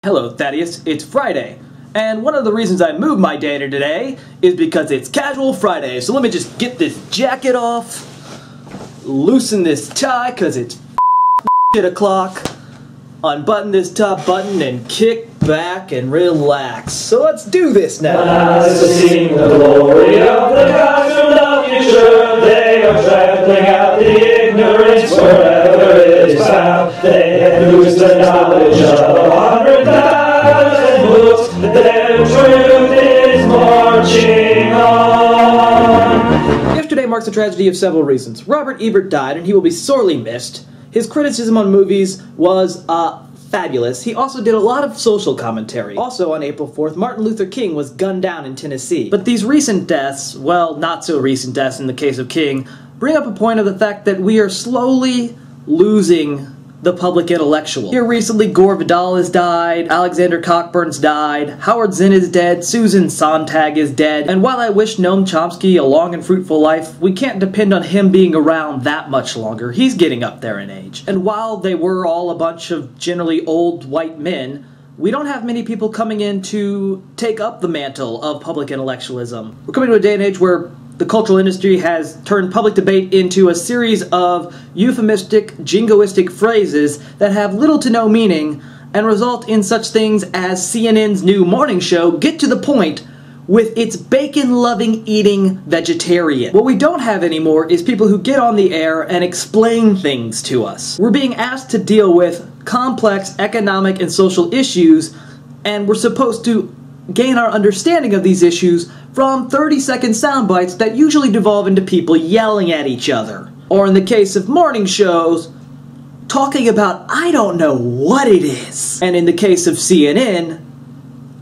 Hello, Thaddeus. It's Friday. And one of the reasons I moved my day to today is because it's Casual Friday. So let me just get this jacket off, loosen this tie because it's 8 o'clock, unbutton this top button, and kick back and relax. So let's do this now. As to sing the glory of the gods from the future, they are trampling out the ignorance wherever it is found. They have loosed the knowledge of 100,000 books. Their truth is marching on. Yesterday marks a tragedy of several reasons. Robert Ebert died, and he will be sorely missed. His criticism on movies was fabulous. He also did a lot of social commentary. Also on April 4th, Martin Luther King was gunned down in Tennessee. But these recent deaths, well, not so recent deaths in the case of King, bring up a point of the fact that we are slowly losing the public intellectual. Here recently, Gore Vidal has died, Alexander Cockburn's died, Howard Zinn is dead, Susan Sontag is dead, and while I wish Noam Chomsky a long and fruitful life, we can't depend on him being around that much longer. He's getting up there in age. And while they were all a bunch of generally old white men, we don't have many people coming in to take up the mantle of public intellectualism. We're coming to a day and age where the cultural industry has turned public debate into a series of euphemistic, jingoistic phrases that have little to no meaning and result in such things as CNN's new morning show Get to the Point with its bacon-loving eating vegetarian. What we don't have anymore is people who get on the air and explain things to us. We're being asked to deal with complex economic and social issues, and we're supposed to gain our understanding of these issues from 30-second sound bites that usually devolve into people yelling at each other. Or in the case of morning shows, talking about I don't know what it is. And in the case of CNN,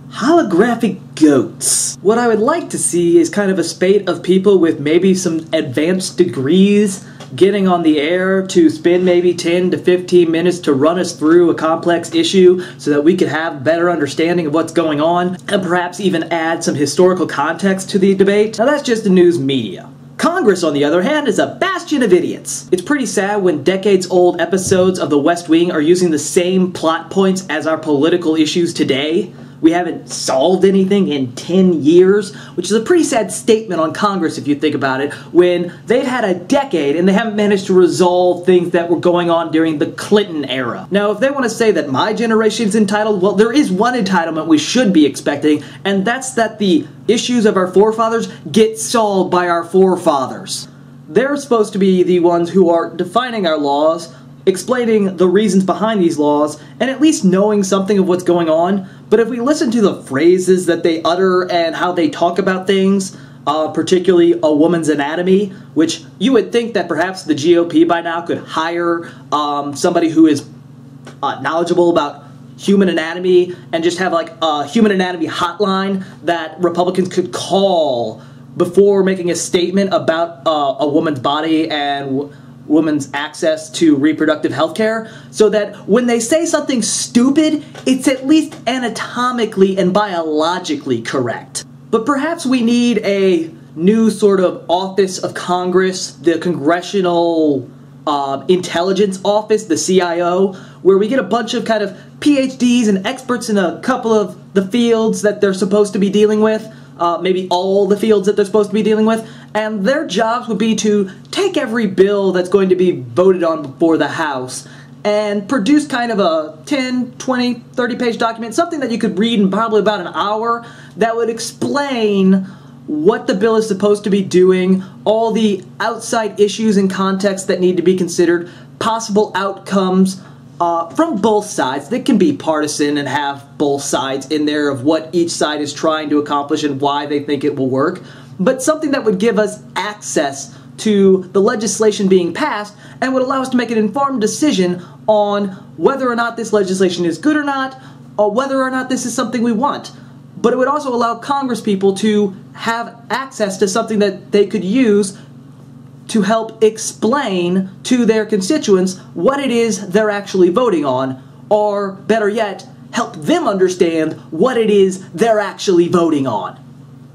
holographic goats. What I would like to see is kind of a spate of people with maybe some advanced degrees getting on the air to spend maybe 10 to 15 minutes to run us through a complex issue so that we could have better understanding of what's going on, and perhaps even add some historical context to the debate. Now that's just the news media. Congress, on the other hand, is a bastion of idiots. It's pretty sad when decades-old episodes of The West Wing are using the same plot points as our political issues today. We haven't solved anything in 10 years, which is a pretty sad statement on Congress if you think about it, when they've had a decade and they haven't managed to resolve things that were going on during the Clinton era. Now, if they want to say that my generation's entitled, well, there is one entitlement we should be expecting, and that's that the issues of our forefathers get solved by our forefathers. They're supposed to be the ones who are defining our laws, explaining the reasons behind these laws, and at least knowing something of what's going on. But if we listen to the phrases that they utter and how they talk about things, particularly a woman's anatomy, which you would think that perhaps the GOP by now could hire somebody who is knowledgeable about human anatomy and just have like a human anatomy hotline that Republicans could call before making a statement about a woman's body and women's access to reproductive health care, so that when they say something stupid, it's at least anatomically and biologically correct. But perhaps we need a new sort of office of Congress, the Congressional Intelligence Office, the CIO, where we get a bunch of kind of PhDs and experts in a couple of the fields that they're supposed to be dealing with, maybe all the fields that they're supposed to be dealing with, and their jobs would be to take every bill that's going to be voted on before the House and produce kind of a 10, 20, 30-page document, something that you could read in probably about an hour, that would explain what the bill is supposed to be doing, all the outside issues and context that need to be considered, possible outcomes from both sides. They can be partisan and have both sides in there of what each side is trying to accomplish and why they think it will work, but something that would give us access to the legislation being passed and would allow us to make an informed decision on whether or not this legislation is good or not, or whether or not this is something we want. But it would also allow Congress people to have access to something that they could use to help explain to their constituents what it is they're actually voting on, or better yet, help them understand what it is they're actually voting on.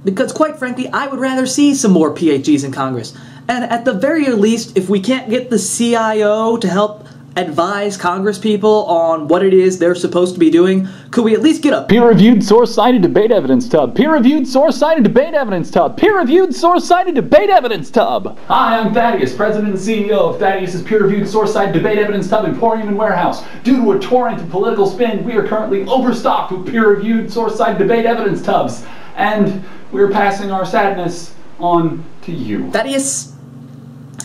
Because quite frankly, I would rather see some more PhDs in Congress. And at the very least, if we can't get the CIO to help advise Congress people on what it is they're supposed to be doing? Could we at least get a peer-reviewed, source-cited debate evidence tub? Peer-reviewed, source-cited debate evidence tub. Peer-reviewed, source-cited debate evidence tub. Hi, I'm Thaddeus, President and CEO of Thaddeus' peer-reviewed, source-cited debate evidence tub Emporium and Warehouse. Due to a torrent of political spin, we are currently overstocked with peer-reviewed, source-cited debate evidence tubs. And we're passing our sadness on to you. Thaddeus,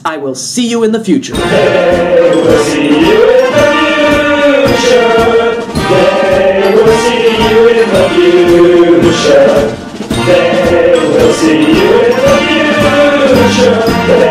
I will see you in the future. They will see you in the future. They will see you in the future. They will see you in the future.